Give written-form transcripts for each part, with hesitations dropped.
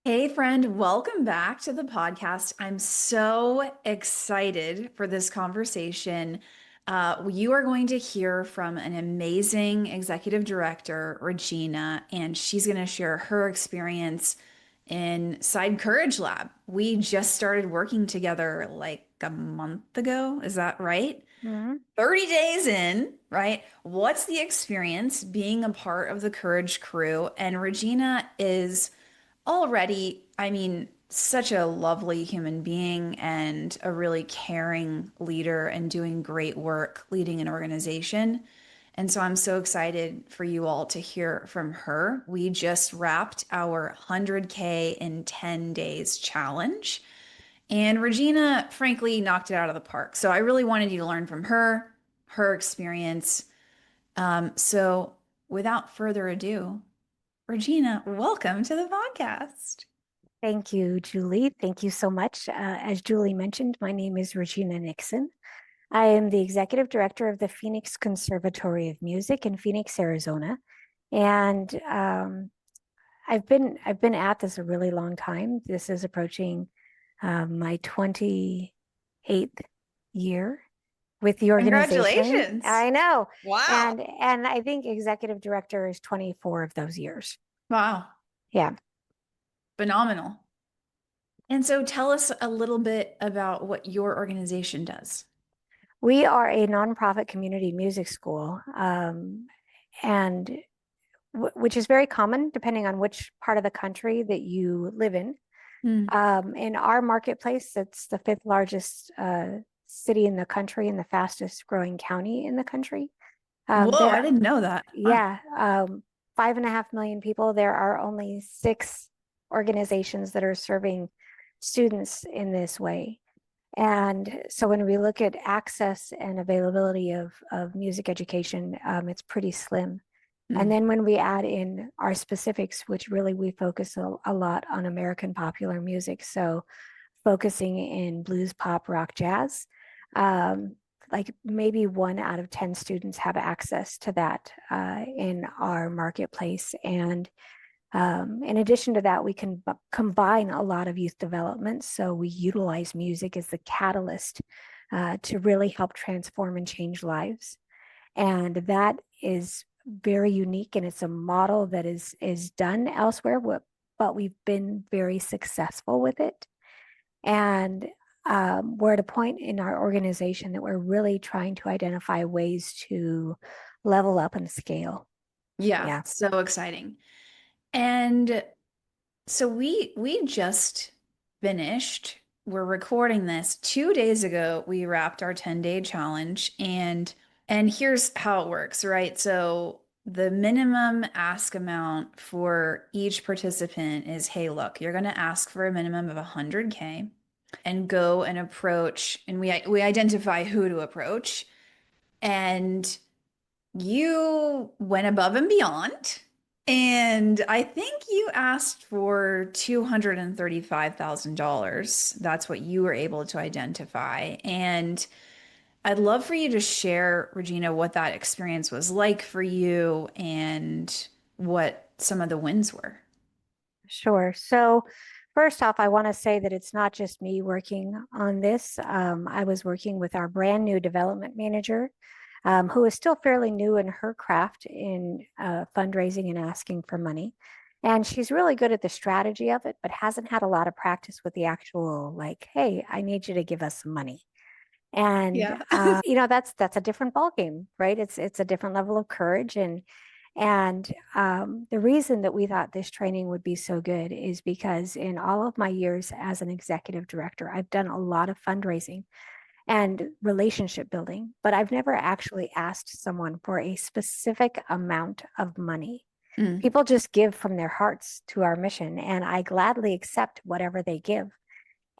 Hey, friend, welcome back to the podcast. I'm so excited for this conversation. You are going to hear from an amazing executive director, Regina, and she's going to share her experience inside Courage Lab. We just started working together like a month ago. Is that right? Mhm. 30 days in, right? What's the experience being a part of the Courage crew? And Regina is already, such a lovely human being and a really caring leader and doing great work leading an organization. And so I'm so excited for you all to hear from her. We just wrapped our 100K in 10 days challenge, and Regina, frankly, knocked it out of the park. So I really wanted you to learn from her, her experience. So without further ado, Regina, welcome to the podcast. Thank you, Julie. Thank you so much. As Julie mentioned, my name is Regina Nixon. I am the executive director of the Phoenix Conservatory of Music in Phoenix, Arizona, and I've been at this a really long time. This is approaching my 28th year with the organization. Congratulations. I know, Wow. and I think executive director is 24 of those years. Wow. Yeah. Phenomenal. And so tell us a little bit about what your organization does. We are a nonprofit community music school, and which is very common depending on which part of the country that you live in. Hmm. In our marketplace, it's the fifth largest city in the country and the fastest growing county in the country. Whoa, I There, didn't know that. Wow. yeah, 5.5 million people. There are only six organizations that are serving students in this way. And so when we look at access and availability of music education, it's pretty slim. And Hmm. then when we add in our specifics, which really we focus a lot on American popular music, so focusing in blues, pop, rock, jazz, um, like maybe 1 out of 10 students have access to that in our marketplace. And in addition to that, we can combine a lot of youth development. So we utilize music as the catalyst to really help transform and change lives. And that is very unique, and it's a model that is done elsewhere, but we've been very successful with it. And we're at a point in our organization that we're really trying to identify ways to level up and scale. Yeah, Yeah. so exciting. And so we just finished. We're recording this 2 days ago. We wrapped our 10-day challenge, and here's how it works, right? So the minimum ask amount for each participant is, hey, look, you're going to ask for a minimum of 100K and go and approach, and we identify who to approach. And you went above and beyond. And I think you asked for $235,000. That's what you were able to identify. And I'd love for you to share, Regina, what that experience was like for you and what some of the wins were. Sure. So, first off, I want to say that it's not just me working on this. I was working with our brand new development manager, who is still fairly new in her craft in fundraising and asking for money. And she's really good at the strategy of it, but hasn't had a lot of practice with the actual, like, hey, I need you to give us some money. And Yeah. that's a different ballgame, right? It's a different level of courage, and the reason that we thought this training would be so good is because in all of my years as an executive director, I've done a lot of fundraising and relationship building, but I've never actually asked someone for a specific amount of money. Mm. People just give from their hearts to our mission, and I gladly accept whatever they give.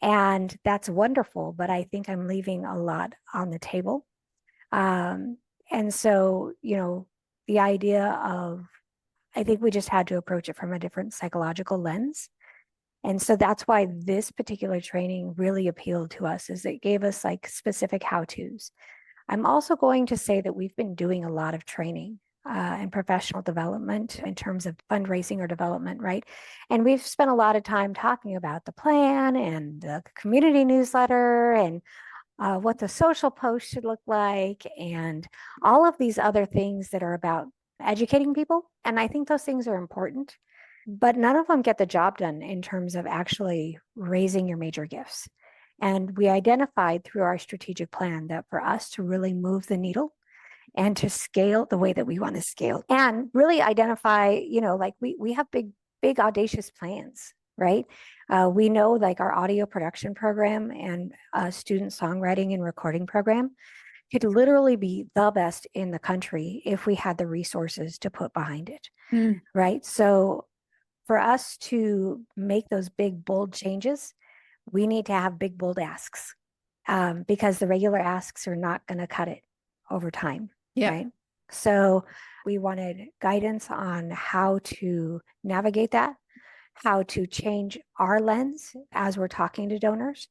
And that's wonderful, but I think I'm leaving a lot on the table. Um, and so, the idea of, I think we just had to approach it from a different psychological lens. And so that's why this particular training really appealed to us, is it gave us like specific how-tos. I'm also going to say that we've been doing a lot of training. and professional development in terms of fundraising or development, right? And we've spent a lot of time talking about the plan and the community newsletter and what the social post should look like, and all of these other things that are about educating people. And I think those things are important, but none of them get the job done in terms of actually raising your major gifts. And we identified through our strategic plan that for us to really move the needle and to scale the way that we want to scale and really identify, like we have big audacious plans, right? We know like our audio production program and student songwriting and recording program could literally be the best in the country if we had the resources to put behind it, Mm. right? So for us to make those big bold changes, we need to have big bold asks, because the regular asks are not going to cut it over time, Yep. right? So we wanted guidance on how to navigate that, how to change our lens as we're talking to donors,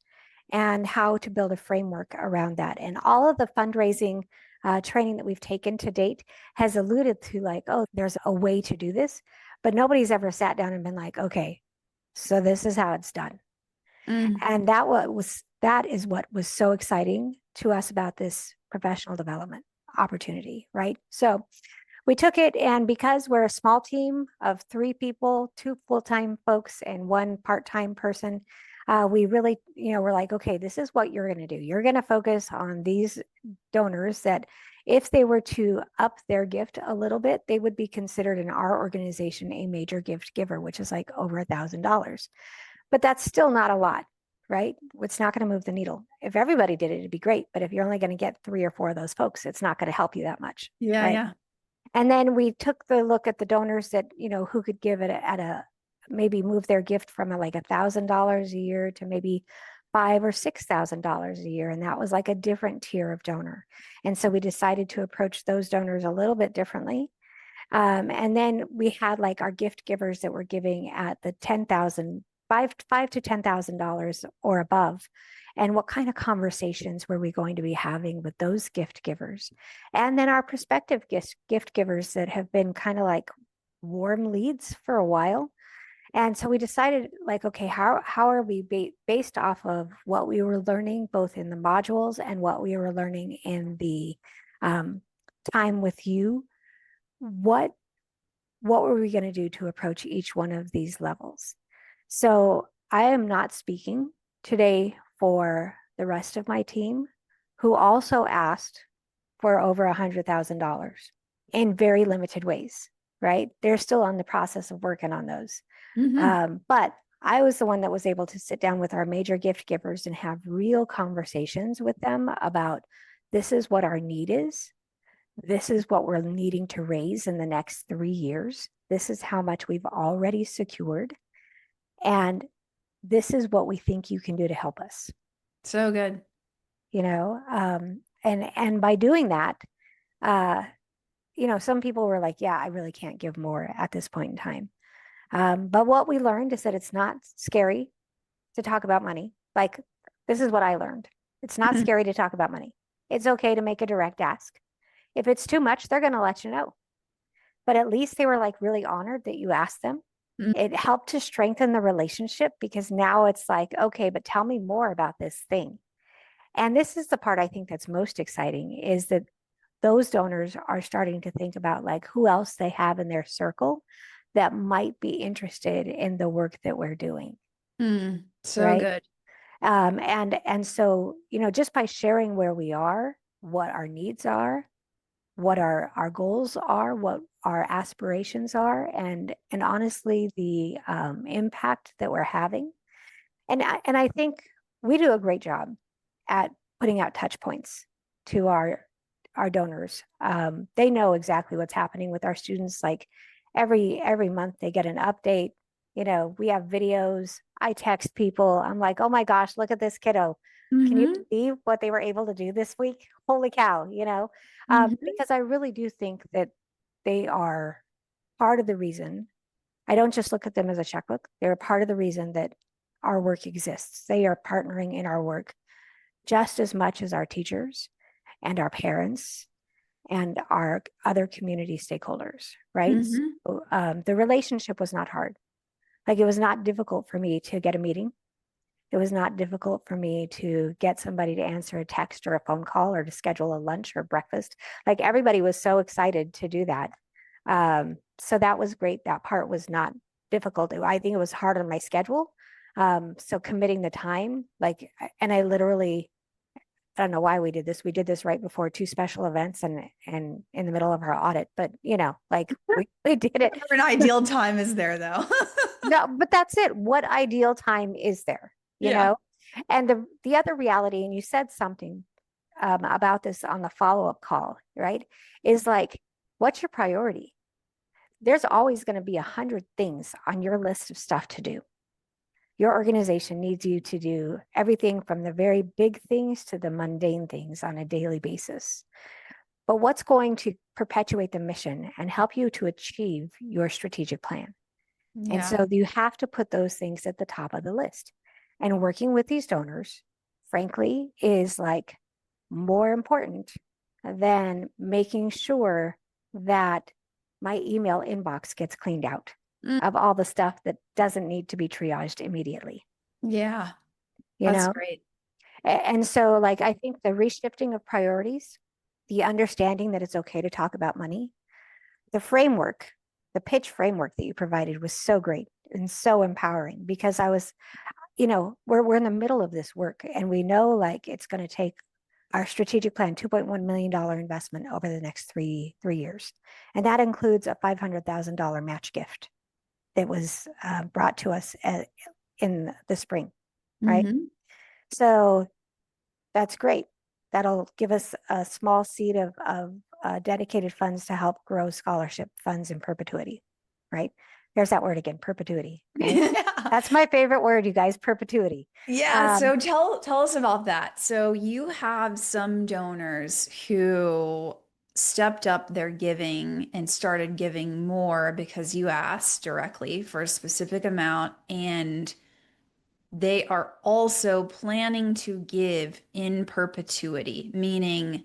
and how to build a framework around that. And all of the fundraising training that we've taken to date has alluded to like, oh, there's a way to do this, but nobody's ever sat down and been like, okay, so this is how it's done. Mm. And that is what was so exciting to us about this professional development opportunity, right? So we took it, and because we're a small team of 3 people, 2 full-time folks and 1 part-time person, we really, we're like, okay, this is what you're going to do. You're going to focus on these donors that if they were to up their gift a little bit, they would be considered in our organization a major gift giver, which is like over $1,000. But that's still not a lot, right? It's not going to move the needle. If everybody did it, it'd be great. But if you're only going to get 3 or 4 of those folks, it's not going to help you that much, Yeah, right? yeah. And then we took the look at the donors that, who could give it at maybe move their gift from like $1,000 a year to maybe $5,000 or $6,000 a year. And that was like a different tier of donor. And so we decided to approach those donors a little bit differently. And then we had like our gift givers that were giving at the 10,000, five to $10,000 or above. And what kind of conversations were we going to be having with those gift givers? And then our prospective gift givers that have been kind of like warm leads for a while. And so we decided like, okay, how are we based off of what we were learning both in the modules and what we were learning in the um, time with you? What were we going to do to approach each one of these levels? So I am not speaking today for the rest of my team who also asked for over $100,000 in very limited ways, right? They're still on the process of working on those. Hmm. But I was the one that was able to sit down with our major gift givers and have real conversations with them about this is what our need is. This is what we're needing to raise in the next 3 years. This is how much we've already secured. And this is what we think you can do to help us, So good. and by doing that, uh, some people were like, yeah, I really can't give more at this point in time. But what we learned is that it's not scary to talk about money. Like, this is what I learned. It's not scary to talk about money. It's okay to make a direct ask. If it's too much, they're going to let you know. But at least they were like really honored that you asked them. Mm. It helped to strengthen the relationship because now it's like, okay, but tell me more about this thing. And this is the part I think that's most exciting is that those donors are starting to think about like who else they have in their circle that might be interested in the work that we're doing, Mm. So right? good. And so just by sharing where we are, what our needs are, what our goals are, what our aspirations are, and honestly the impact that we're having. And I think we do a great job at putting out touch points to our donors. They know exactly what's happening with our students. Like every month they get an update. We have videos. I text people. I'm like, oh my gosh, look at this kiddo. Can you Hmm. believe what they were able to do this week? Holy cow, Hmm. because I really do think that they are part of the reason. I don't just look at them as a checkbook. They're part of the reason that our work exists. They are partnering in our work just as much as our teachers and our parents and our other community stakeholders, right? Hmm. So, the relationship was not hard. Like it was not difficult for me to get a meeting. It was not difficult for me to get somebody to answer a text or a phone call or to schedule a lunch or breakfast. Like everybody was so excited to do that. So that was great. That part was not difficult. I think it was hard on my schedule. So committing the time, like, and I literally, I don't know why we did this. We did this right before two special events and in the middle of our audit, but like we did it. An ideal time is there though. No, but that's it. What ideal time is there? You Yeah. know? And the other reality, and you said something about this on the follow-up call, right? Is like, what's your priority? There's always going to be 100 things on your list of stuff to do. Your organization needs you to do everything from the very big things to the mundane things on a daily basis. But what's going to perpetuate the mission and help you to achieve your strategic plan? And Yeah. so you have to put those things at the top of the list. And working with these donors, frankly, is like more important than making sure that my email inbox gets cleaned out Mm, of all the stuff that doesn't need to be triaged immediately, yeah. you That's know? great. And so, like, I think the reshifting of priorities, the understanding that it's okay to talk about money, the framework, the pitch framework that you provided was so great and so empowering because I was, we're in the middle of this work and we know like it's going to take our strategic plan, $2.1 million investment over the next three years. And that includes a $500,000 match gift that was brought to us in the spring, right? Hmm. So that's great. That'll give us a small seed of dedicated funds to help grow scholarship funds in perpetuity, right? There's that word again, perpetuity, right? Yeah. That's my favorite word, you guys, perpetuity. Yeah, Um, so tell us about that. So you have some donors who stepped up their giving and started giving more because you asked directly for a specific amount, and they are also planning to give in perpetuity, meaning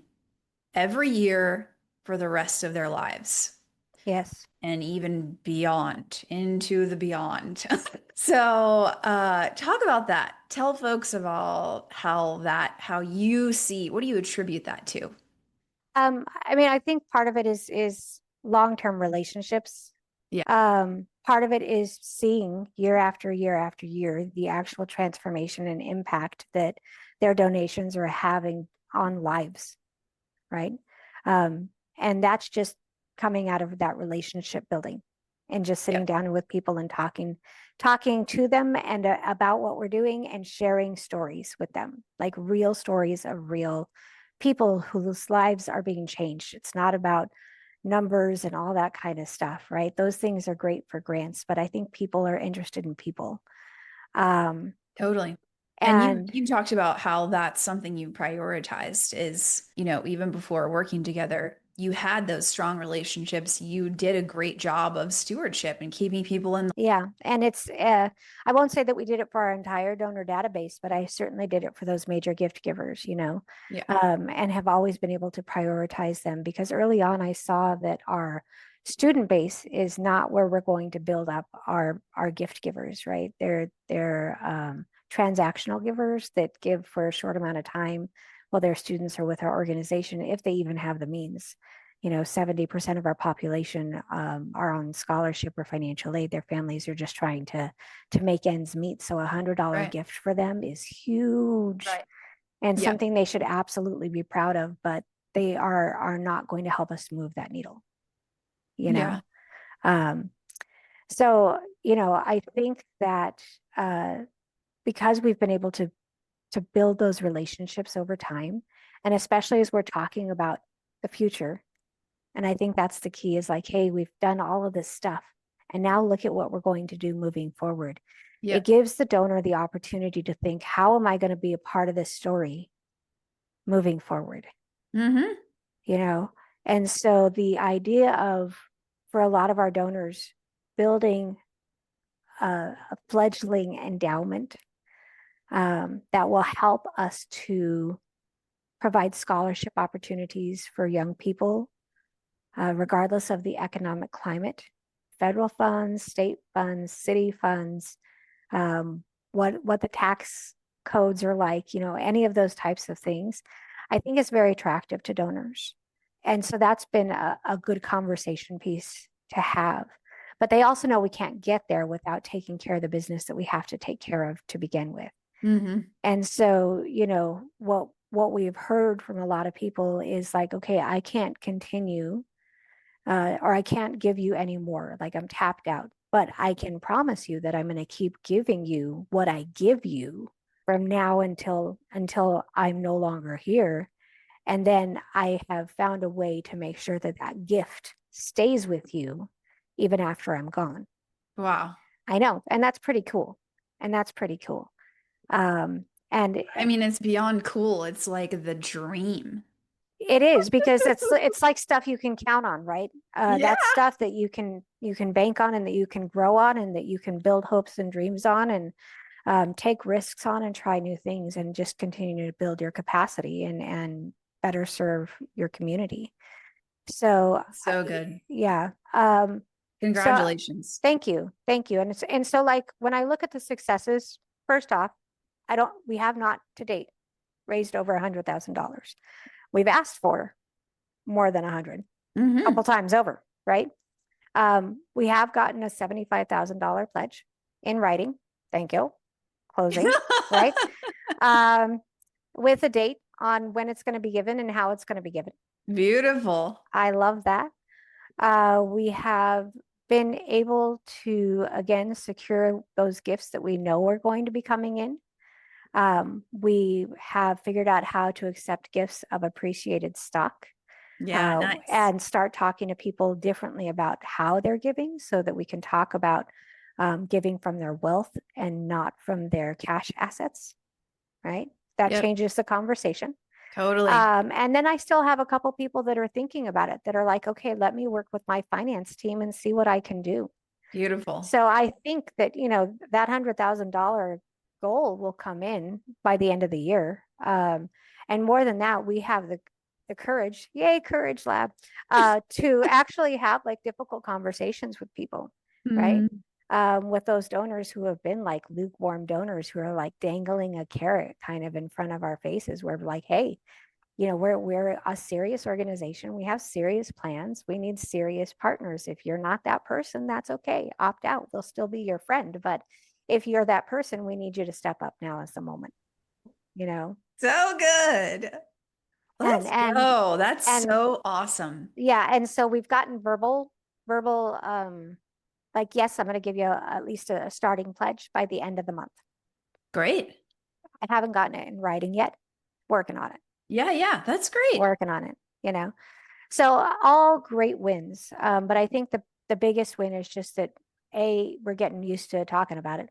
every year for the rest of their lives yes. and even beyond, into the beyond. So, talk about that. Tell folks about how you see, what do you attribute that to? I mean, I think part of it is long-term relationships. Yeah. Part of it is seeing year after year after year the actual transformation and impact that their donations are having on lives, right? Um, and that's just coming out of that relationship building and just Yeah. sitting down with people and talking to them and about what we're doing and sharing stories with them, like real stories of real people whose lives are being changed. It's not about numbers and all that kind of stuff, right? Those things are great for grants, but I think people are interested in people. Um, Totally. And and you talked about how that's something you prioritized is, even before working together, you had those strong relationships. You did a great job of stewardship and keeping people in. Yeah, and I won't say that we did it for our entire donor database, but I certainly did it for those major gift givers, Yeah. and have always been able to prioritize them because early on I saw that our student base is not where we're going to build up our gift givers, right? They're transactional givers that give for a short amount of time while their students are with our organization, if they even have the means. 70% of our population are on scholarship or financial aid. Their families are just trying to make ends meet. So $100 Right. gift for them is huge Right. and Yeah. something they should absolutely be proud of, but they are not going to help us move that needle, you Yeah. know? Um, so, I think that because we've been able to build those relationships over time, and especially as we're talking about the future. And I think that's the key is like, hey, we've done all of this stuff. And now look at what we're going to do moving forward. Yeah. It gives the donor the opportunity to think, how am I going to be a part of this story moving forward? Hmm. You know? And so the idea of, for a lot of our donors, building a fledgling endowment that will help us to provide scholarship opportunities for young people regardless of the economic climate, federal funds, state funds, city funds, um, what the tax codes are like, any of those types of things, I think is very attractive to donors. And so that's been a good conversation piece to have. But they also know we can't get there without taking care of the business that we have to take care of to begin with. Hmm. And so, what we've heard from a lot of people is like, okay, I can't continue, or I can't give you any more. Like I'm tapped out, but I can promise you that I'm going to keep giving you what I give you from now until I'm no longer here. And then I have found a way to make sure that that gift stays with you even after I'm gone. Wow. I know, and that's pretty cool. And that's pretty cool. And I mean, it's beyond cool. It's like the dream. it is because it's like stuff you can count on, right? Yeah. That's stuff that you can bank on and that you can grow on and that you can build hopes and dreams on and take risks on and try new things and just continue to build your capacity and better serve your community. So So good. yeah. So Congratulations. thank you. And so like when I look at the successes, first off, we have not to date raised over $100,000. We've asked for more than 100 a Hmm. couple times over, right? We have gotten a $75,000 pledge in writing. Thank you. Closing, right? Um, with a date on when it's going to be given and how it's going to be given. Beautiful. I love that. We have been able to again secure those gifts that we know are going to be coming in. We have figured out how to accept gifts of appreciated stock, Yeah, nice. and start talking to people differently about how they're giving so that we can talk about giving from their wealth and not from their cash assets, right? That Yep, changes the conversation. totally. And then I still have a couple people that are thinking about it that are like, okay, let me work with my finance team and see what I can do. Beautiful. So I think that, that $100,000 goal will come in by the end of the year. And more than that, we have the courage, yay, Courage Lab, to actually have like difficult conversations with people, right? Mm, With those donors who have been like lukewarm donors who are like dangling a carrot kind of in front of our faces. We're like, hey, we're a serious organization. We have serious plans. We need serious partners. If you're not that person, that's okay. Opt out. They'll still be your friend. But if you're that person, we need you to step up. Now is the moment, you know? so good. And, Let's and, go. That's and so awesome. yeah. And so we've gotten verbal, like, yes, I'm going to give you at least a starting pledge by the end of the month. Great. I haven't gotten it in writing yet. Working on it, Yeah, yeah, that's great. working on it, So all great wins. But I think the biggest win is just that we're getting used to talking about it,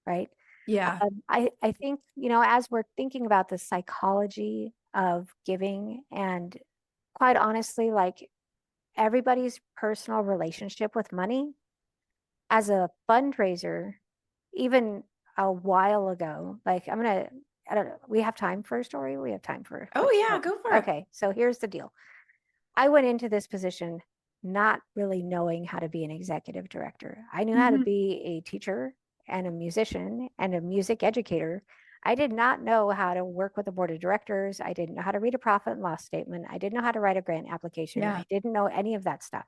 right? Yeah. I think, as we're thinking about the psychology of giving and quite honestly, like everybody's personal relationship with money as a fundraiser, even a while ago, like I don't know, we have time for a story. We have time for a Oh, quick yeah, story. go for it. Okay. So here's the deal. I went into this position not really knowing how to be an executive director. I knew how to Hmm. be a teacher and a musician and a music educator. I did not know how to work with a board of directors. I didn't know how to read a profit and loss statement. I didn't know how to write a grant application. Yeah. I didn't know any of that stuff.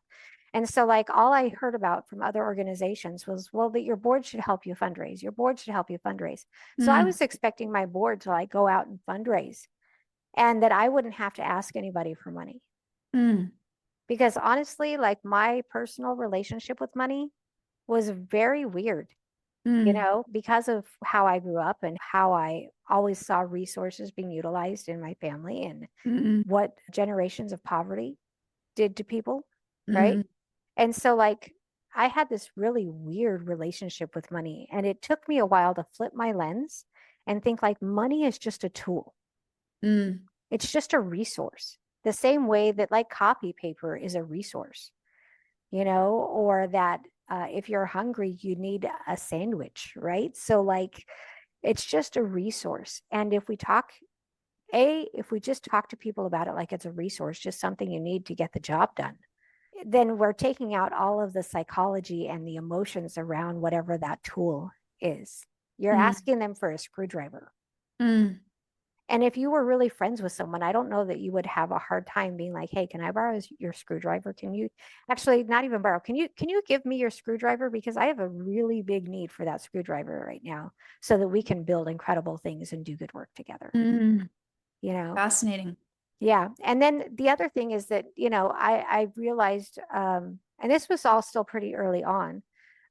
And so, like, all I heard about from other organizations was, well, that your board should help you fundraise. Your board should help you fundraise. So I Mm, was expecting my board to like go out and fundraise and that I wouldn't have to ask anybody for money mm, because honestly, like my personal relationship with money was very weird, mm, because of how I grew up and how I always saw resources being utilized in my family and mm, what generations of poverty did to people, right? mm, And so, like, I had this really weird relationship with money, and it took me a while to flip my lens and think like money is just a tool. mm, It's just a resource. The same way that like copy paper is a resource, or that if you're hungry, you need a sandwich, right? So, like, it's just a resource. And if we just talk to people about it like it's a resource, just something you need to get the job done, then we're taking out all of the psychology and the emotions around whatever that tool is. You're Mm, asking them for a screwdriver. mm, And if you were really friends with someone, I don't know that you would have a hard time being like, "Hey, can I borrow your screwdriver? Can you actually not even borrow? Can you give me your screwdriver because I have a really big need for that screwdriver right now so that we can build incredible things and do good work together." mm. You know? Fascinating. Yeah. And then the other thing is that, I realized, and this was all still pretty early on,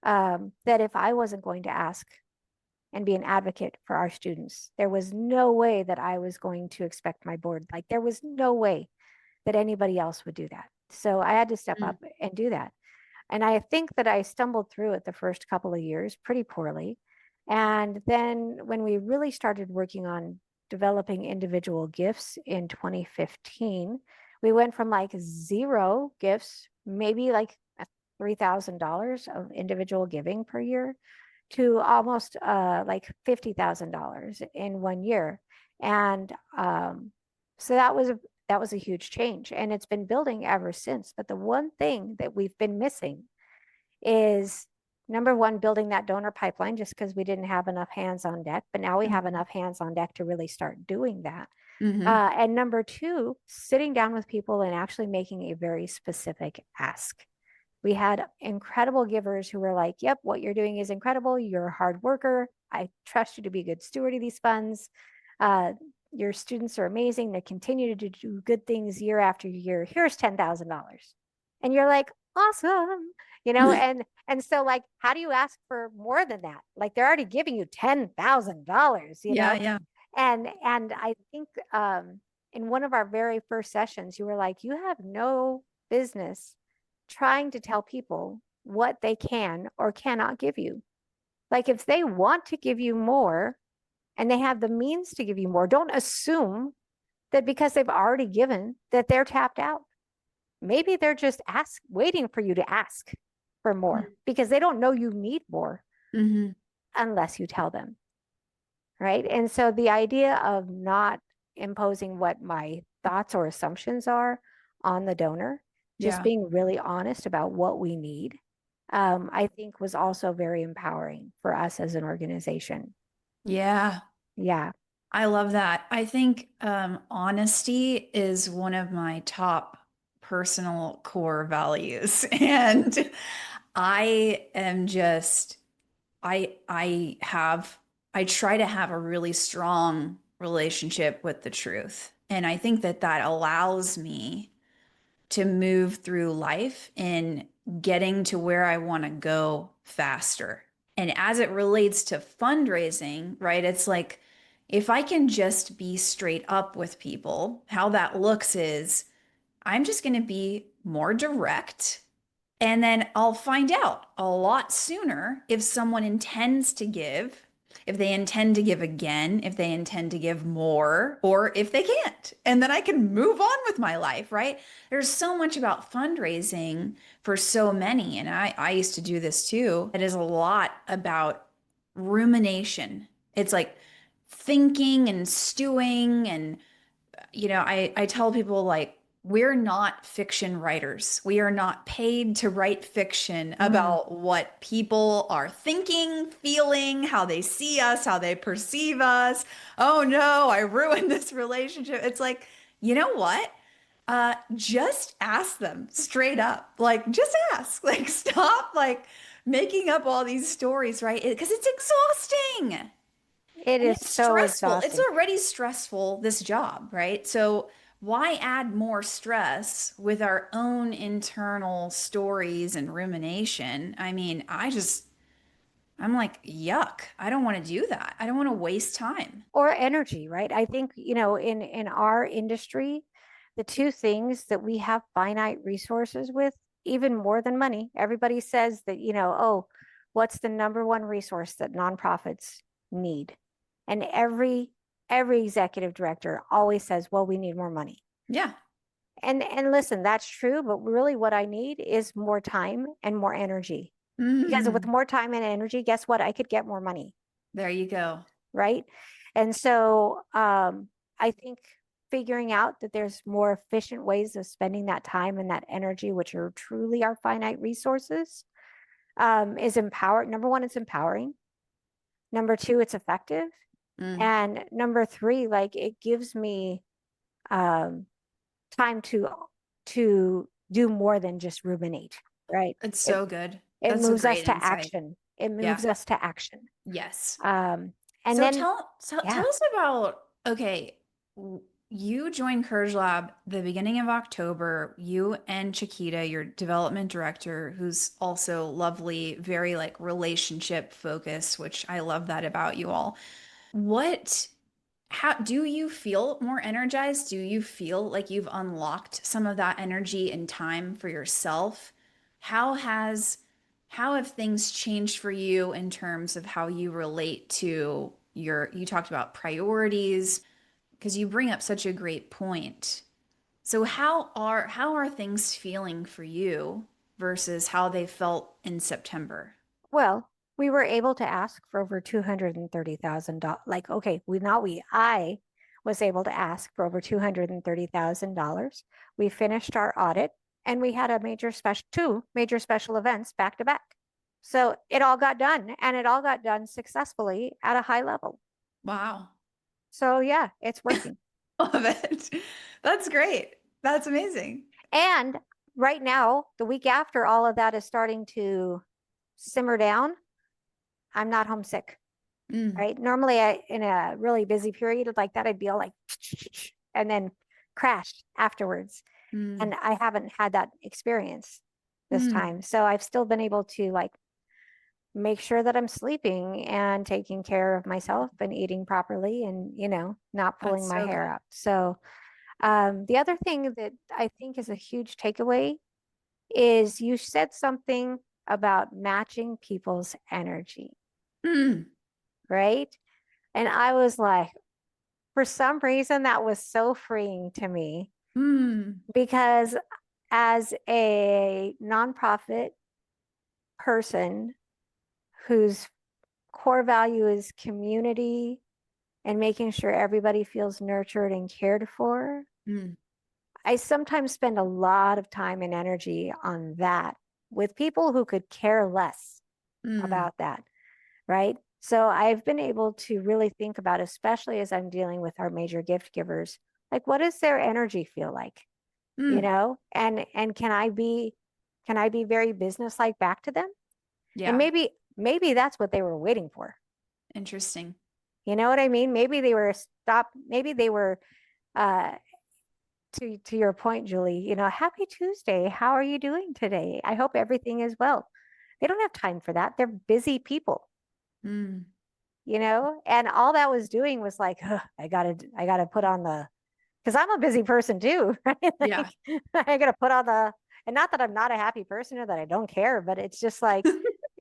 that if I wasn't going to ask and be an advocate for our students, there was no way that I was going to expect my board. Like there was no way that anybody else would do that. So I had to step Mm, up and do that. And I think that I stumbled through it the first couple of years pretty poorly. And then when we really started working on developing individual gifts in 2015, we went from like 0 gifts, maybe like $3,000 of individual giving per year to almost like $50,000 in 1 year. And so that was a huge change, and it's been building ever since. But the one thing that we've been missing is, number one, building that donor pipeline, just because we didn't have enough hands on deck, but now we have mm, enough hands on deck to really start doing that. mhm. And number two, sitting down with people and actually making a very specific ask. We had incredible givers who were like, "Yep, what you're doing is incredible. You're a hard worker. I trust you to be a good steward of these funds. Uh, your students are amazing. They continue to do good things year after year. Here's $10,000." And you're like, "Awesome." And so, like, how do you ask for more than that? Like, they're already giving you $10,000, Yeah, yeah. And I think, in one of our very first sessions, you were like, "You have no business trying to tell people what they can or cannot give you. Like, if they want to give you more and they have the means to give you more, don't assume that because they've already given that they're tapped out. Maybe they're just waiting for you to ask for more because they don't know you need more Mm-hmm. unless you tell them." Right. And so the idea of not imposing what my thoughts or assumptions are on the donor, just Yeah. being really honest about what we need, I think was also very empowering for us as an organization. Yeah. Yeah. I love that. I think honesty is one of my top personal core values. And I am just, I try to have a really strong relationship with the truth. And I think that that allows me to move through life and getting to where I want to go faster. And as it relates to fundraising, right, it's like if I can just be straight up with people, how that looks is I'm just going to be more direct and then I'll find out a lot sooner if someone intends to give, if they intend to give again, if they intend to give more, or if they can't. And then I can move on with my life, right? There's so much about fundraising for so many. And I used to do this too. It is a lot about rumination. It's like thinking and stewing and I tell people like we're not fiction writers. We are not paid to write fiction Mm. about what people are thinking, feeling, how they see us, how they perceive us. Oh no, I ruined this relationship. It's like, you know what? Just ask them straight up. Like, just ask. Like, stop like making up all these stories, right? Because it's exhausting. It And is it's so stressful. It's exhausting. already stressful, this job, right? So why add more stress with our own internal stories and rumination? I mean, I'm like, yuck. I don't want to do that. I don't want to waste time. Or energy, right? I think, in our industry, the two things that we have finite resources with, even more than money, everybody says that, "Oh, what's the number one resource that nonprofits need?" And every executive director always says, "Well, we need more money." Yeah. And listen, that's true, but really what I need is more time and more energy. Because with Mm, more time and energy, guess what? I could get more money, there you go. right? And so, I think figuring out that there's more efficient ways of spending that time and that energy, which are truly our finite resources, is empowered. Number one, it's empowering. Number two, it's effective. Mm, And number three, like it gives me um, time to do more than just ruminate, right? it's It so good. it That's a moves us great to insight. action. It Yeah. moves us to action. Yes. Um, and So then, tell yeah, us about, okay, you joined Courage Lab the beginning of October. You and Chiquita, your development director, who's also lovely, very like relationship focused, which I love that about you all. What How do you feel more energized? Do you feel like you've unlocked some of that energy and time for yourself? How has how have things changed for you in terms of how you relate to you talked about priorities because you bring up such a great point. So how are things feeling for you versus how they felt in September? well, we were able to ask for over $230,000. Like, okay, I was able to ask for over $230,000. We finished our audit and we had two major special events back to back. So it all got done and it all got done successfully at a high level. Wow. So yeah, it's working. Love it. That's great. That's amazing. And right now, the week after all of that is starting to simmer down, I'm not homesick. Mm, Right. Normally, in a really busy period like that, I'd be all like, and then crash afterwards. mm, And I haven't had that experience this mm. time. So I've still been able to like make sure that I'm sleeping and taking care of myself and eating properly and, not pulling That's my so hair good. out. So the other thing that I think is a huge takeaway is you said something about matching people's energy, Mm, right? And I was like, for some reason, that was so freeing to me mm, because as a nonprofit person whose core value is community and making sure everybody feels nurtured and cared for, mm, I sometimes spend a lot of time and energy on that with people who could care less mm. about that, right? So I've been able to really think about, especially as I'm dealing with our major gift givers, like what does their energy feel like? Mm. And can I be very businesslike back to them? And Yeah, maybe that's what they were waiting for. interesting. You know what I mean? Maybe they were uh to your point, Julie, happy Tuesday. How are you doing today? I hope everything is well. They don't have time for that. They're busy people, Mm. and all that was doing was like, I gotta put on the, because I'm a busy person too, right? Yeah. Like I gotta put on the, and not that I'm not a happy person or that I don't care, but it's just like,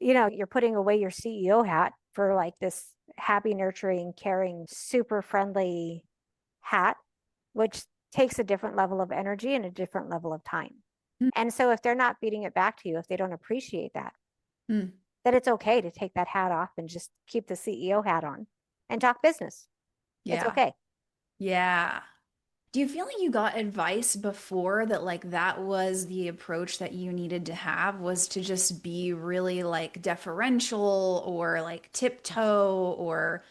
you're putting away your CEO hat for like this happy, nurturing, caring, super friendly hat, which takes a different level of energy and a different level of time. Mm, And so if they're not feeding it back to you, if they don't appreciate that, mm. then it's okay to take that hat off and just keep the CEO hat on and talk business. It's Yeah. okay. Yeah. Do you feel like you got advice before that like that was the approach that you needed to have was to just be really like deferential or like tiptoe or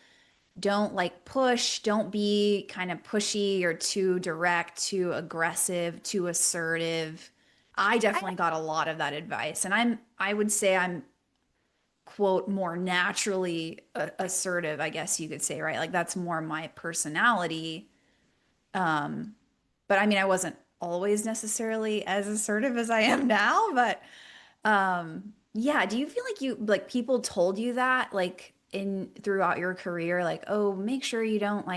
don't like push, don't be kind of pushy or too direct, too aggressive, too assertive. I I, definitely got a lot of that advice and I would say I'm quote more naturally assertive, I guess you could say, right? Like that's more my personality. Um, but I mean, I wasn't always necessarily as assertive as I am now, but yeah, do you feel like you like people told you that like in throughout your career like, "Oh, make sure you don't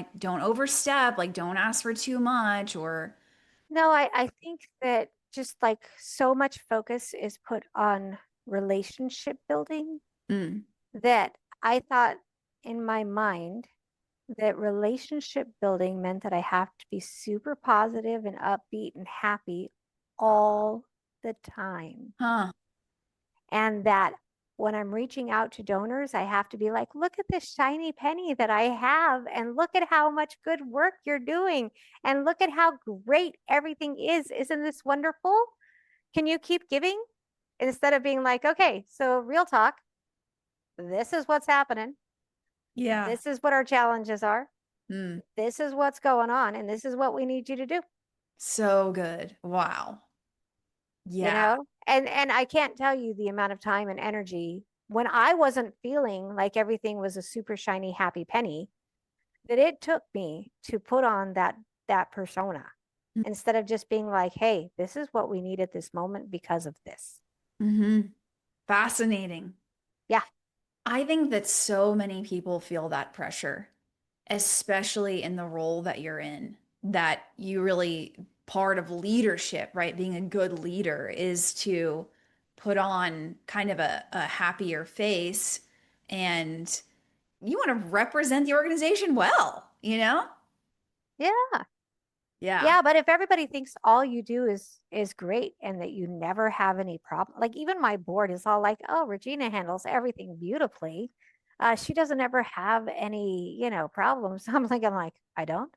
overstep, like don't ask for too much," or no, I think that just like so much focus is put on relationship building mm, that I thought in my mind that relationship building meant that I have to be super positive and upbeat and happy all the time. huh. And that when I'm reaching out to donors, I have to be like, look at this shiny penny that I have, and look at how much good work you're doing, and look at how great everything is. Isn't this wonderful? Can you keep giving? Instead of being like, okay, so real talk, this is what's happening. Yeah. This is what our challenges are. Mm. This is what's going on, and this is what we need you to do, So good. Wow. you Yeah. know? And I can't tell you the amount of time and energy when I wasn't feeling like everything was a super shiny happy penny that it took me to put on that persona instead of just being like, hey, this is what we need at this moment because of this. Mm-hmm. Fascinating. Yeah. I think that so many people feel that pressure, especially in the role that you're in, that you really part of leadership, right? Being a good leader is to put on kind of a happier face and you want to represent the organization well, you know? Yeah. Yeah. Yeah, but if everybody thinks all you do is great and that you never have any problem, like even my board is all like, "Oh, Regina handles everything beautifully. She doesn't ever have any, problems." I'm like, I don't,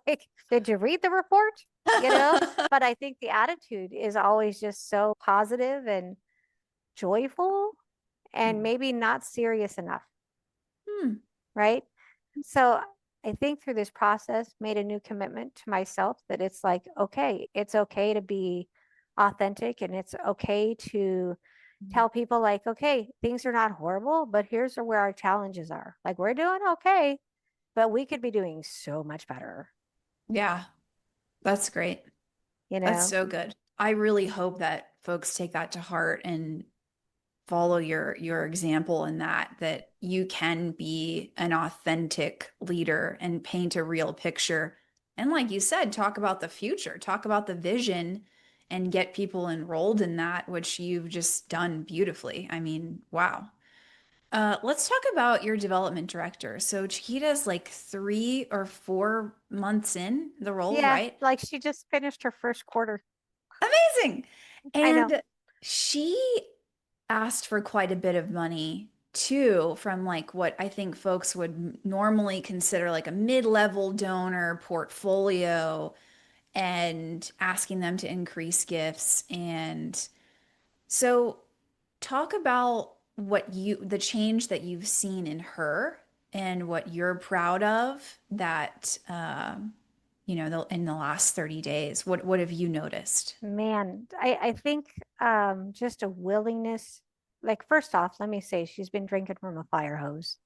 like, did you read the report? You know, but I think the attitude is always just so positive and joyful and maybe not serious enough, Hmm. right? So I think through this process, made a new commitment to myself that it's okay to be authentic and it's okay to tell people like, okay, things are not horrible, but here's where our challenges are. Like we're doing okay, but we could be doing so much better, Yeah, that's great. you That's know? so good. I really hope that folks take that to heart and follow your example in that you can be an authentic leader and paint a real picture. And like you said, talk about the future, talk about the vision and get people enrolled in that, which you've just done beautifully. I mean, wow. Let's talk about your development director. So Chiquita's like 3 or 4 months in the role, Yeah, right? like she just finished her first quarter. Amazing. I know. And she asked for quite a bit of money too from like what I think folks would normally consider like a mid-level donor portfolio and asking them to increase gifts. And so talk about the change that you've seen in her and what you're proud of that, in the last 30 days. What have you noticed? Man, I think just a willingness, like first off, let me say she's been drinking from a fire hose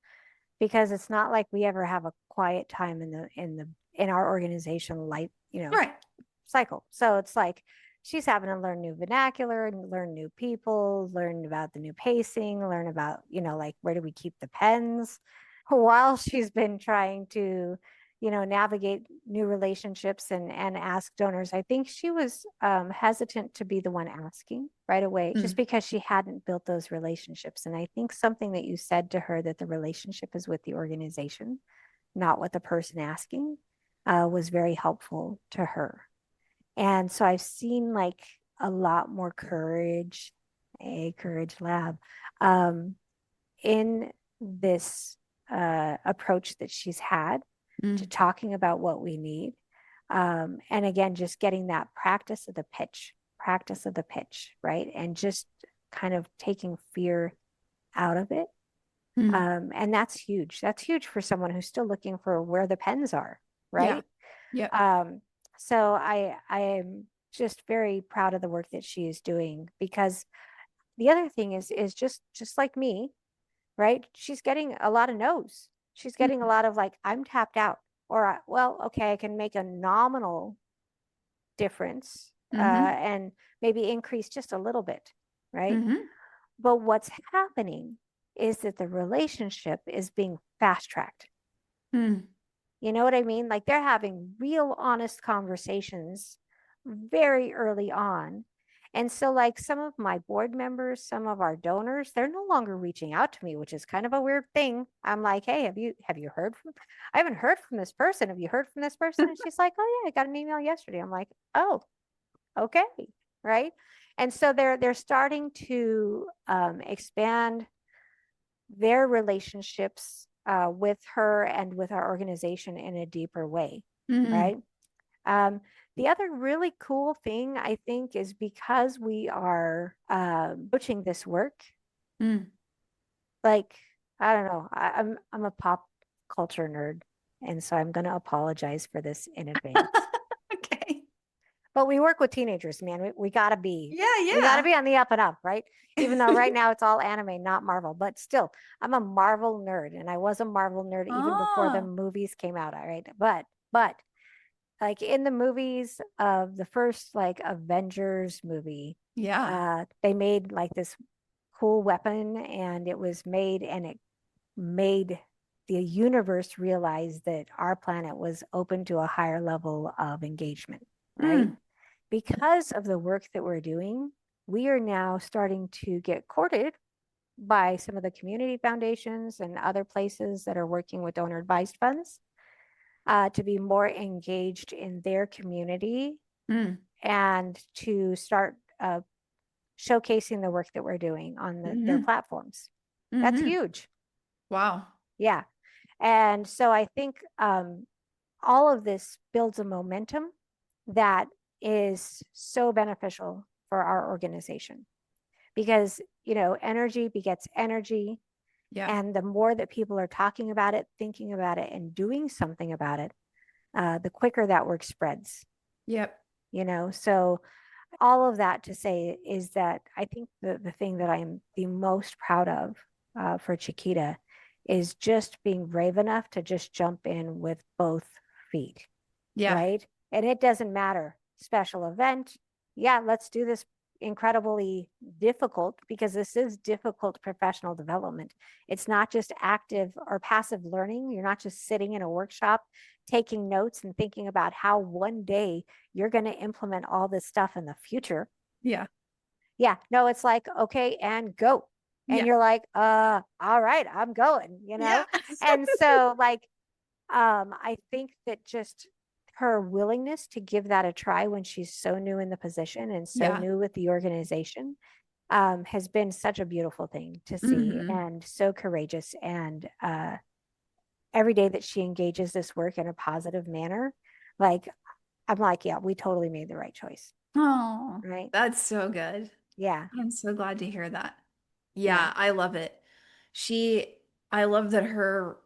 because it's not like we ever have a quiet time in our organization life, Right. cycle. So it's like she's having to learn new vernacular and learn new people, learn about the new pacing, learn about, like where do we keep the pens while she's been trying to, navigate new relationships and ask donors. I think she was hesitant to be the one asking right away just Mm, because she hadn't built those relationships. And I think something that you said to her that the relationship is with the organization, not with the person asking, was very helpful to her. And so I've seen like a lot more courage, a courage lab, um, in this approach that she's had to mm, talking about what we need. And again, just getting that practice of the pitch, right? And just kind of taking fear out of it. mm. And that's huge. That's huge for someone who's still looking for where the pens are, Yeah. right? Yep. So I am just very proud of the work that she is doing because the other thing is just like me, right? She's getting a lot of no's. She's getting a Mm, lot of like, I'm tapped out, or well, okay, I can make a nominal difference mm-hmm. and maybe increase just a little bit, right? Mm-hmm. But what's happening is that the relationship is being fast tracked. Mm, You know what I mean? Like they're having real honest conversations very early on. And so like some of my board members, some of our donors, they're no longer reaching out to me, which is kind of a weird thing. I'm like, "Hey, have you heard from I haven't heard from this person. Have you heard from this person?" And she's like, "Oh yeah, I got an email yesterday." I'm like, "Oh, okay." right? And so they're starting to expand their relationships with her and with our organization in a deeper way, Mm-hmm. right? Um, the other really cool thing I think is because we are approaching this work, Mm. like I don't know, I'm a pop culture nerd, and so I'm going to apologize for this in advance. Okay. But we work with teenagers, man. We gotta be, Yeah, we gotta yeah. be on the up and up, right? Even though right now it's all anime, not Marvel, but still, I'm a Marvel nerd, and I was a Marvel nerd even before the Oh, movies came out. All right, but like in the movies of the first like Avengers movie, yeah. they made like this cool weapon, and it was made, and it made the universe realize that our planet was open to a higher level of engagement, right? Mm. Because of the work that we're doing, we are now starting to get courted by some of the community foundations and other places that are working with donor advised funds to be more engaged in their community Mm. and to start showcasing the work that we're doing on their Mm-hmm. platforms. That's Mm-hmm. huge. Wow. Yeah. And so I think all of this builds a momentum that is so beneficial for our organization because, energy begets energy. Yeah. And the more that people are talking about it, thinking about it, and doing something about it, the quicker that work spreads, Yep. So all of that to say is that I think the thing that I'm the most proud of for Chiquita is just being brave enough to just jump in with both feet, Yeah. right? And it doesn't matter. Special event. Yeah, let's do this incredibly difficult because this is difficult professional development. It's not just active or passive learning. You're not just sitting in a workshop taking notes and thinking about how one day you're going to implement all this stuff in the future. Yeah. Yeah, no, it's like, okay, and go. And Yeah. you're like, all right, I'm going. Yeah. And so like I think that just her willingness to give that a try when she's so new in the position and so Yeah. new with the organization has been such a beautiful thing to see Mm-hmm. and so courageous. And every day that she engages this work in a positive manner, like I'm like, yeah, we totally made the right choice. Oh, Right. that's so good. Yeah. I'm so glad to hear that. Yeah. Yeah, I love it. I love that her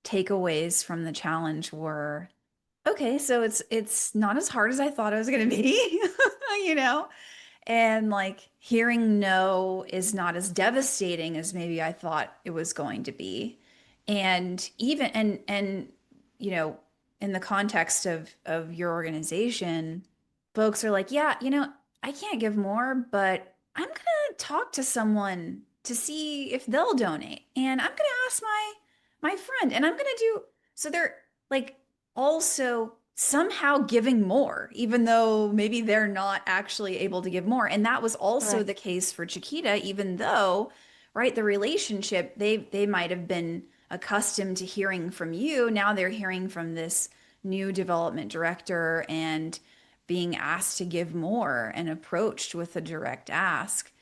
takeaways from the challenge were, okay, so it's not as hard as I thought it was going to be, you know? And like hearing no is not as devastating as maybe I thought it was going to be. And even and you know, in the context of your organization, folks are like, yeah, I can't give more, but I'm gonna talk to someone to see if they'll donate. And I'm gonna ask my friend and I'm gonna do so they're like also somehow giving more, even though maybe they're not actually able to give more. And that was also the Correct. case for Chiquita, even though, right, the relationship, they might have been accustomed to hearing from you. Now they're hearing from this new development director and being asked to give more and approached with a direct ask.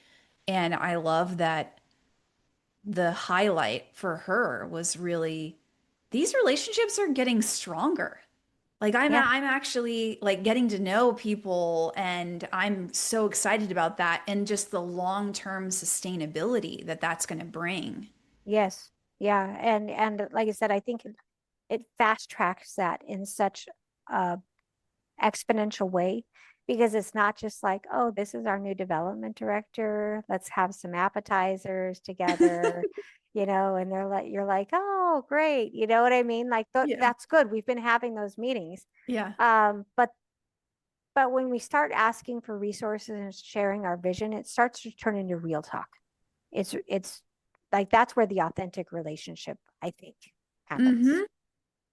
And I love that the highlight for her was really these relationships are getting stronger. Like Yeah. I'm actually like getting to know people and I'm so excited about that and just the long-term sustainability that that's going to bring. Yes. Yeah. And like I said, I think it fast tracks that in such a exponential way because it's not just like, oh, this is our new development director. Let's have some appetizers together, and you're like, oh, great. You know what I mean? Like Yeah. that's good. We've been having those meetings. Yeah. But when we start asking for resources and sharing our vision, it starts to turn into real talk. It's like that's where the authentic relationship, I think, Hmm. happens.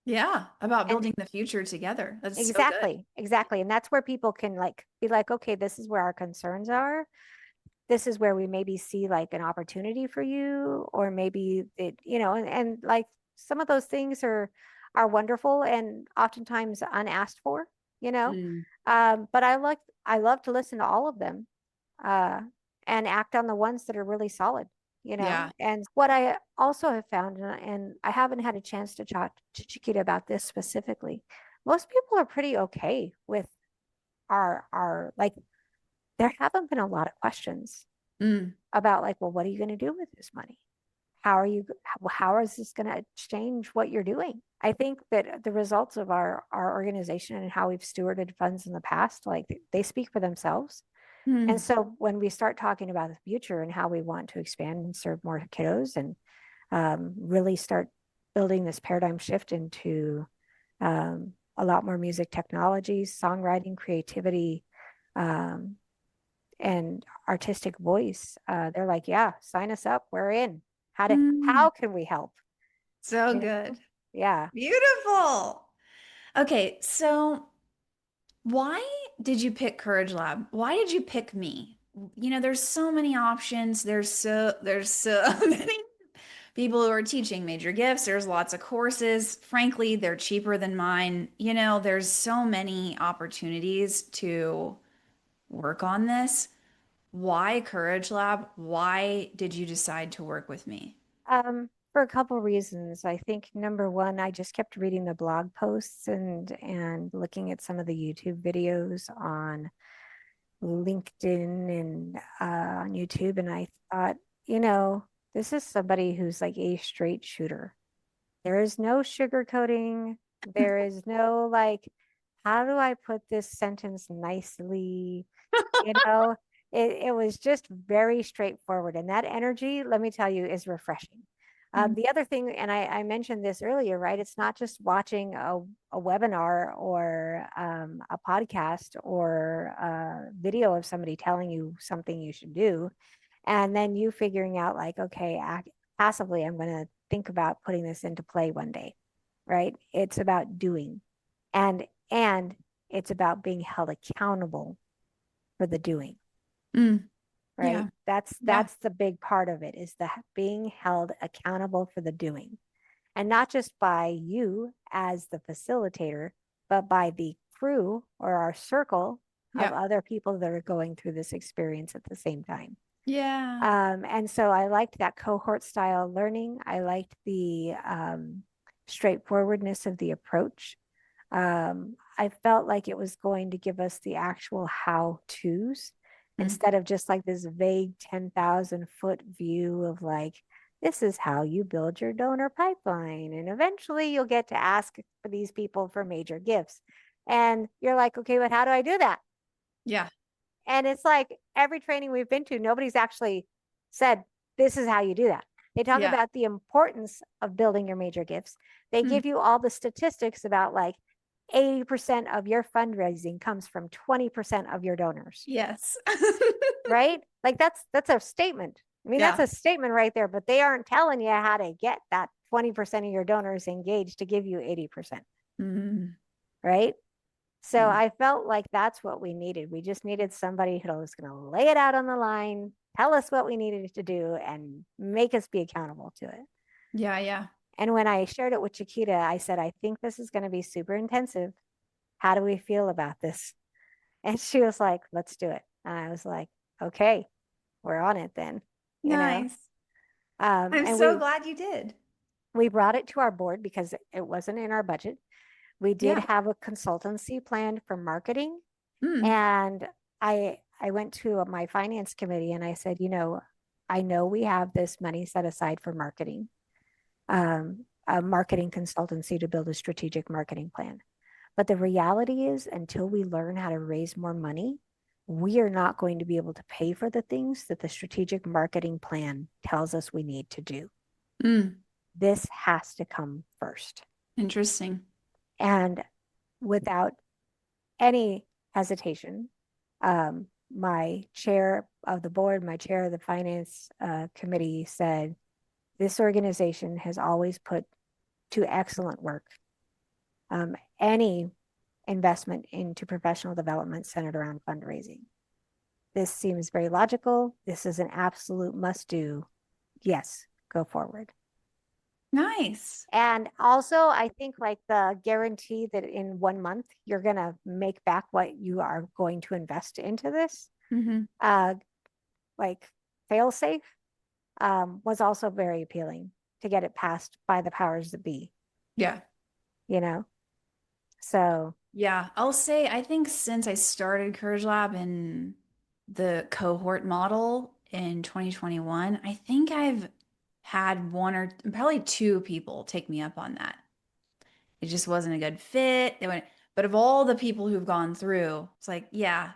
Yeah. About And building the future together. That's so good. exactly, exactly. And that's where people can like be like, okay, this is where our concerns are. This is where we maybe see like an opportunity for you, or maybe and like some of those things are wonderful and oftentimes unasked for. you know. Mm. But I love to listen to all of them, uh, and act on the ones that are really solid, you know. Yeah. And what I also have found, and I haven't had a chance to talk to Chiquita about this specifically, most people are pretty okay with our like there haven't been a lot of questions Mm. about like, well, what are you going to do with this money? How is this going to change what you're doing? I think that the results of our organization and how we've stewarded funds in the past, like they speak for themselves. And Mm. so when we start talking about the future and how we want to expand and serve more kiddos and really start building this paradigm shift into a lot more music technologies, songwriting, creativity, um, and artistic voice, they're like, yeah, sign us up. We're in. Mm. How can we help? So You good. know? Yeah. Beautiful. Okay, so why did you pick Courage Lab? Why did you pick me? There's so many options. There's so many people who are teaching major gifts. There's lots of courses. Frankly, they're cheaper than mine. There's so many opportunities to work on this. Why Courage Lab? Why did you decide to work with me? For a couple reasons. I think number one, I just kept reading the blog posts and looking at some of the YouTube videos on LinkedIn and on YouTube, and I thought, you know, this is somebody who's like a straight shooter. There is no sugarcoating. There is no like, how do I put this sentence nicely? You know, it was just very straightforward. And that energy, let me tell you, is refreshing. Mm. The other thing, and I mentioned this earlier, right? It's not just watching a webinar or a podcast or a video of somebody telling you something you should do. And then you figuring out, like, okay, passively, I'm going to think about putting this into play one day, right? It's about doing, and it's about being held accountable for the doing, Mm. right? Yeah. That's Yeah. that's the big part of it, is the being held accountable for the doing, and not just by you as the facilitator, but by the crew or our circle of Yeah. other people that are going through this experience at the same time. Yeah. And so I liked that cohort style learning. I liked the straightforwardness of the approach. I felt like it was going to give us the actual how to's Mm. instead of just like this vague 10,000-foot view of like, this is how you build your donor pipeline. And eventually you'll get to ask for these people for major gifts. And you're like, okay, but how do I do that? Yeah. And it's like every training we've been to, nobody's actually said, this is how you do that. They talk Yeah. about the importance of building your major gifts. They Mm. give you all the statistics about like 80% of your fundraising comes from 20% of your donors, Yes. right? Like that's a statement. I mean, that's Yeah. a statement right there, but they aren't telling you how to get that 20% of your donors engaged to give you 80%, Mm. right? So Mm. I felt like that's what we needed. We just needed somebody who was going to lay it out on the line, tell us what we needed to do, and make us be accountable to it. Yeah. Yeah. And when I shared it with Chiquita, I said, I think this is going to be super intensive. How do we feel about this? And she was like, let's do it. And I was like, okay, we're on it then, you know. Nice. I'm And so glad you did. we brought it to our board because it wasn't in our budget. We did Yeah. have a consultancy planned for marketing. Mm. And I went to my finance committee and I said, you know, I know we have this money set aside for marketing, a marketing consultancy to build a strategic marketing plan. But the reality is, until we learn how to raise more money, we are not going to be able to pay for the things that the strategic marketing plan tells us we need to do. Mm. This has to come first. Interesting. And without any hesitation, my chair of the board, my chair of the finance committee said, this organization has always put to excellent work any investment into professional development centered around fundraising. This seems very logical. This is an absolute must do. Yes, go forward. Nice. And also, I think like the guarantee that in 1 month you're going to make back what you are going to invest into this, Hmm. uh, like fail safe, was also very appealing to get it passed by the powers that be, Yeah. you know? So, Yeah, I'll say I think since I started Courage Lab in the cohort model in 2021, I think I've had one or probably two people take me up on that. It just wasn't a good fit. They went, but of all the people who've gone through, it's like, yeah,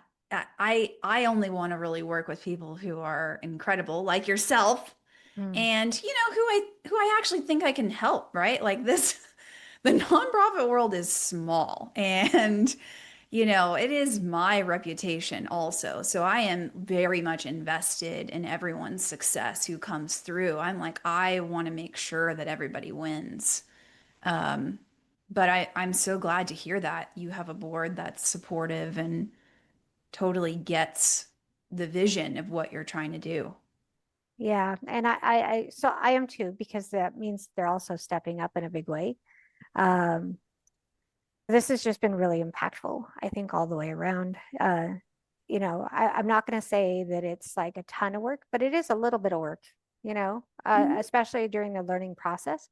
I only want to really work with people who are incredible, like yourself, mm, and who I actually think I can help, right? Like this, the nonprofit world is small, and it is my reputation also. So I am very much invested in everyone's success who comes through. I'm like, I want to make sure that everybody wins. Um, but I'm so glad to hear that you have a board that's supportive and totally gets the vision of what you're trying to do. yeah. And so I am too, because that means they're also stepping up in a big way. Um, this has just been really impactful, I think, all the way around. I'm not going to say that it's like a ton of work, but it is a little bit of work, Mhm. especially during the learning process.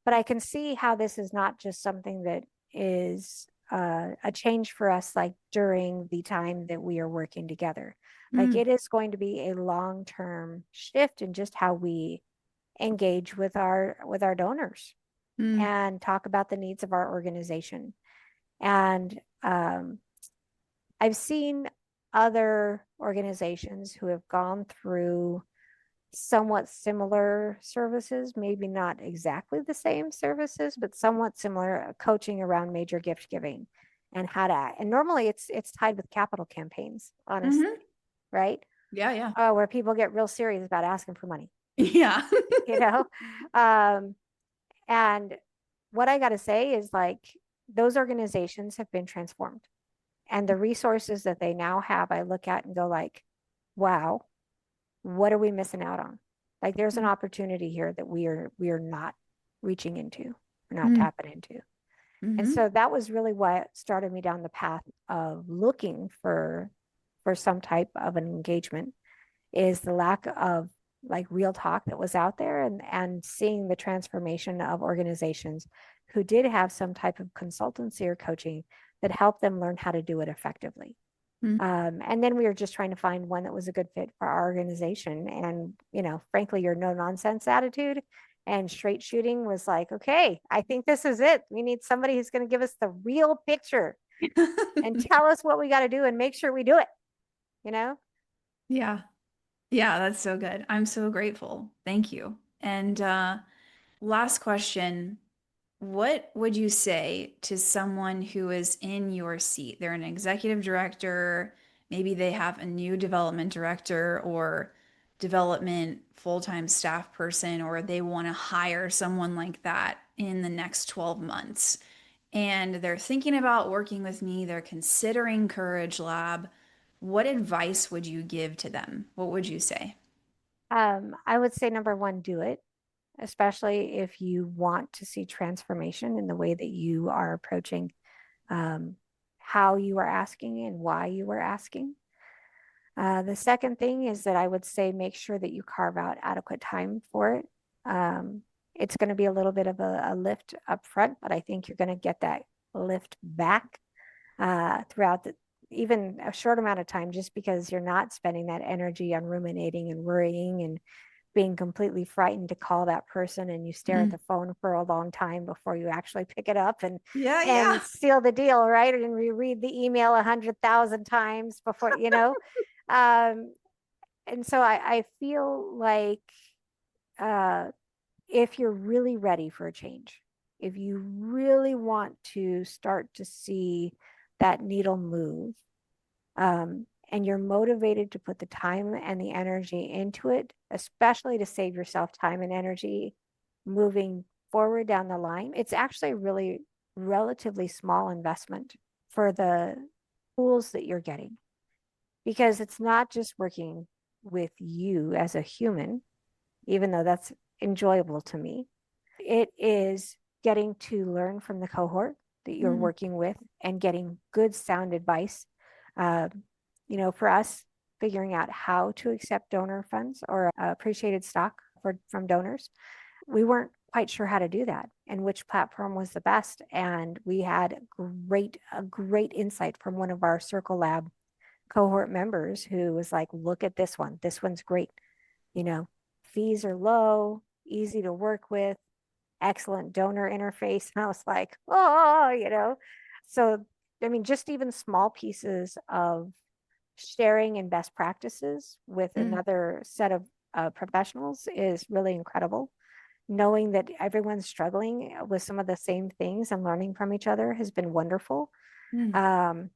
But I can see how this is not just something that is a change for us, like during the time that we are working together. Like Mm, it is going to be a long-term shift in just how we engage with our donors mm, and talk about the needs of our organization. And I've seen other organizations who have gone through somewhat similar services, maybe not exactly the same services, but somewhat similar coaching around major gift giving and how to, and normally it's tied with capital campaigns, honestly, hmm. right? Yeah, yeah. Where people get real serious about asking for money, Yeah. you know? Um, and what I got to say is like those organizations have been transformed, and the resources that they now have, I look at and go like, wow, what are we missing out on? Like there's an opportunity here that we are not reaching into, we're not Mm, tapping into. And hmm. so that was really what started me down the path of looking for some type of an engagement, is the lack of like real talk that was out there, and seeing the transformation of organizations who did have some type of consultancy or coaching that helped them learn how to do it effectively. Mm. And then we were just trying to find one that was a good fit for our organization. And, frankly, your no nonsense attitude and straight shooting was like, okay, I think this is it. We need somebody who's going to give us the real picture and tell us what we got to do and make sure we do it, you know? Yeah. Yeah, that's so good. I'm so grateful. Thank you. And last question. What would you say to someone who is in your seat? They're an executive director, maybe they have a new development director or development full-time staff person, or they want to hire someone like that in the next 12 months. And they're thinking about working with me, they're considering Courage Lab. What advice would you give to them? What would you say? I would say number one, do it, especially if you want to see transformation in the way that you are approaching um, how you are asking and why you are asking. The second thing is that I would say make sure that you carve out adequate time for it. Um, it's going to be a little bit of a lift up front, but I think you're going to get that lift back throughout even a short amount of time, just because you're not spending that energy on ruminating and worrying and being completely frightened to call that person, and you stare at Mm. the phone for a long time before you actually pick it up Yeah, and yeah. seal the deal, right? And reread the email 100,000 times before, um, and so I feel like uh, if you're really ready for a change, if you really want to start to see that needle move, and you're motivated to put the time and the energy into it, especially to save yourself time and energy moving forward down the line, it's actually a really relatively small investment for the tools that you're getting, because it's not just working with you as a human, even though that's enjoyable to me. it is getting to learn from the cohort that you're Mm, working with and getting good sound advice. Uh, for us, figuring out how to accept donor funds or appreciated stock from donors, we weren't quite sure how to do that and which platform was the best. And we had a great insight from one of our Circle Lab cohort members who was like, look at this one. This one's great. You know, fees are low, easy to work with, excellent donor interface. And I was like, oh. So, I mean, just even small pieces of sharing and best practices with mm, another set of professionals is really incredible. Knowing that everyone's struggling with some of the same things and learning from each other has been wonderful. mm, Um,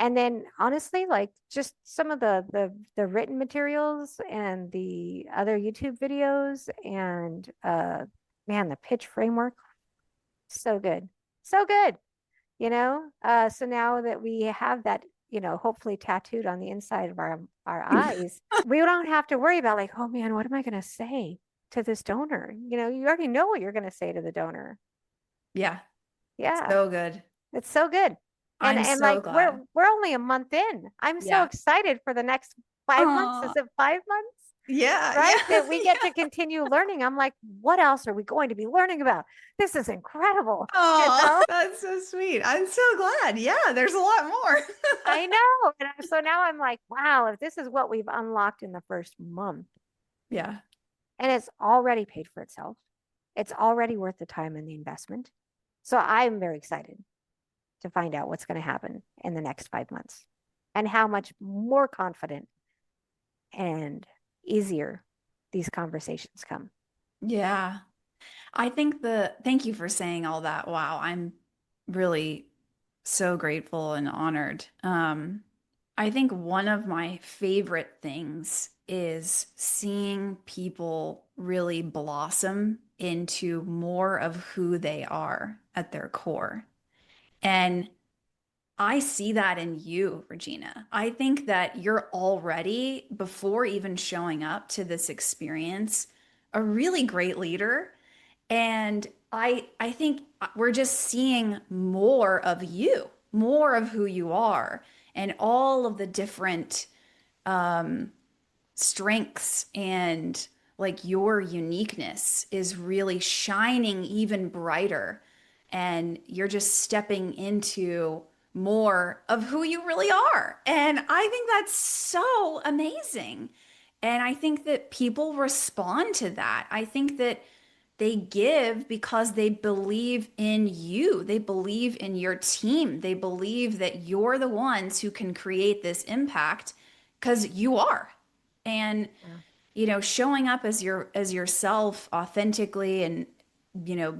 and then honestly, like just some of the written materials and the other YouTube videos and man, the pitch framework, so good. So good. So now that we have that, hopefully tattooed on the inside of our eyes, we don't have to worry about like, oh man, what am I going to say to this donor? You already know what you're going to say to the donor. yeah, Yeah, so good. it's so good. And I'm and so like glad. we're only a month in. I'm so Yeah. excited for the next 5 months. Is Oh, it 5 months? yeah, yeah, Right? That we get yeah. to continue learning. I'm like, what else are we going to be learning about? This is incredible. You Oh, know? that's so sweet. I'm so glad. Yeah, there's a lot more. I know. So now I'm like, wow, if this is what we've unlocked in the first month, Yeah. and it's already paid for itself, it's already worth the time and the investment. So I'm very excited to find out what's going to happen in the next 5 months and how much more confident and easier these conversations come. Yeah. I think thank you for saying all that. Wow, I'm really so grateful and honored. I think one of my favorite things is seeing people really blossom into more of who they are at their core. And I see that in you, Regina. I think that you're already, before even showing up to this experience, a really great leader. And I think we're just seeing more of you, more of who you are, and all of the different strengths and like your uniqueness is really shining even brighter. And you're just stepping into more of who you really are. And I think that's so amazing. And I think that people respond to that. I think that they give because they believe in you. They believe in your team. They believe that you're the ones who can create this impact because you are. And Yeah. showing up as yourself authentically and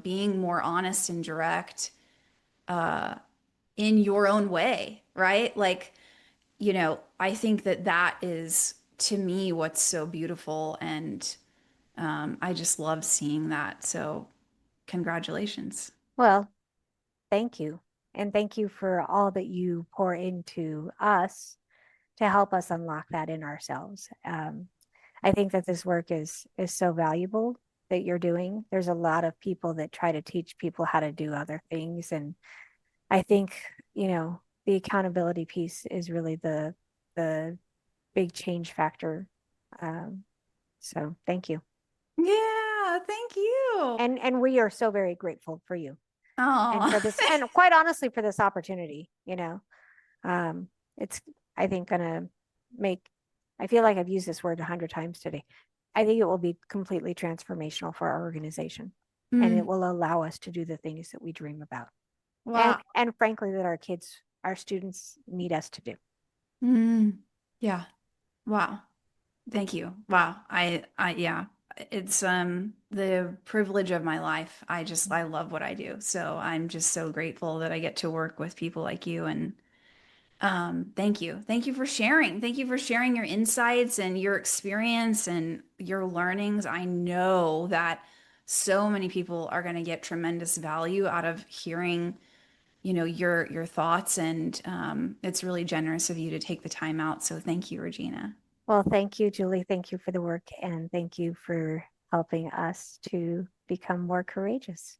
being more honest and direct in your own way, right? Like, I think that that is to me what's so beautiful and I just love seeing that. So, congratulations. Well, thank you. And thank you for all that you pour into us to help us unlock that in ourselves. I think that this work is so valuable that you're doing. There's a lot of people that try to teach people how to do other things. And I think, the accountability piece is really the big change factor. Um, so thank you. Yeah, thank you. And we are so very grateful for you and Oh, for this, and quite honestly for this opportunity. Um, it's, I think, gonna make, I feel like I've used this word 100 times today. I think it will be completely transformational for our organization, and it mm, will allow us to do the things that we dream about, and wow. and frankly that our students need us to do. Mm, yeah. Wow. Thank you. Wow. Yeah, it's the privilege of my life. I love what I do. So I'm just so grateful that I get to work with people like you and thank you. Thank you for sharing. Thank you for sharing your insights and your experience and your learnings. I know that so many people are going to get tremendous value out of hearing, your thoughts and it's really generous of you to take the time out. So thank you, Regina. Well, thank you, Julie. Thank you for the work, and thank you for helping us to become more courageous.